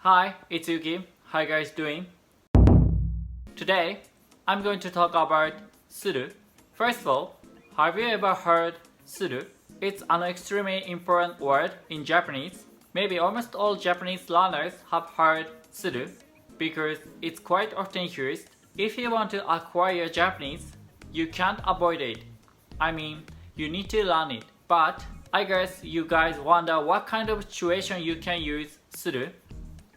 Hi, it's Yuki. How you guys doing? Today, I'm going to talk about suru. First of all, have you ever heard suru? It's an extremely important word in Japanese. Maybe almost all Japanese learners have heard suru because it's quite often used. If you want to acquire Japanese, you can't avoid it. I mean, you need to learn it. But I guess you guys wonder what kind of situation you can use suru.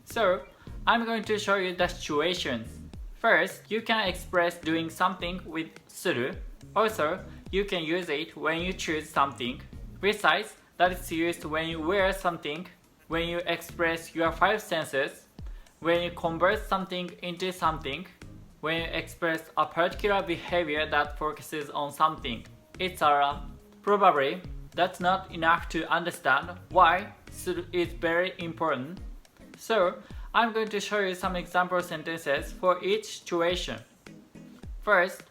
So, I'm going to show you the situations. First, you can express doing something with suru. Also, you can use it when you choose something. Besides, that is used when you wear something, when you express your five senses, when you convert something into something, when you express a particular behavior that focuses on something, etc. Probably, that's not enough to understand why suru is very important. So, I'm going to show you some example sentences for each situation. First,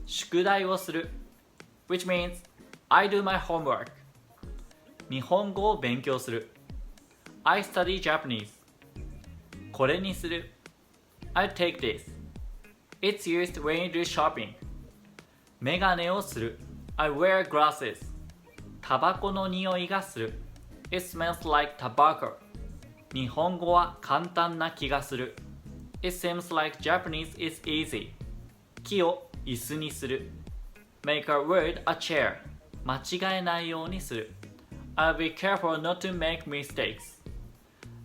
宿題をする which means I do my homework. 日本語を勉強する I study Japanese. これにする I take this. It's used when you do shopping. メガネをする I wear glasses. タバコの匂いがする It smells like tobacco. 日本語は簡単な気がする It seems like Japanese is easy. 木を椅子にする Make a wood a chair. 間違えないようにする I'll be careful not to make mistakes.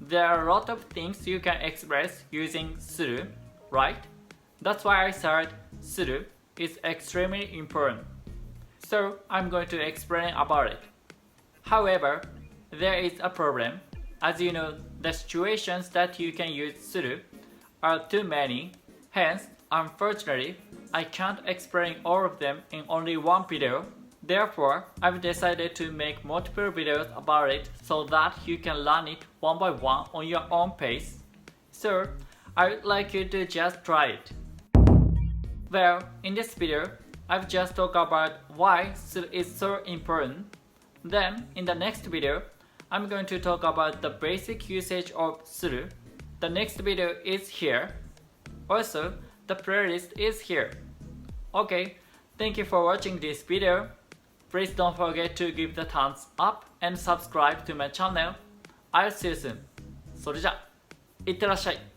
There are a lot of things you can express using suru, right? That's why I said suru is extremely important. So I'm going to explain about it. However, there is a problem. As you know, the situations that you can use suru are too many. Hence, unfortunately, I can't explain all of them in only one video. Therefore, I've decided to make multiple videos about it so that you can learn it one by one on your own pace. So, I would like you to just try it. Well, in this video, I've just talked about why suru is so important. Then, in the next video, I'm going to talk about the basic usage of suru. The next video is here. Also, the playlist is here. Okay, thank you for watching this video. Please don't forget to give the thumbs up and subscribe to my channel. I'll see you soon. それじゃ、いってらっしゃい。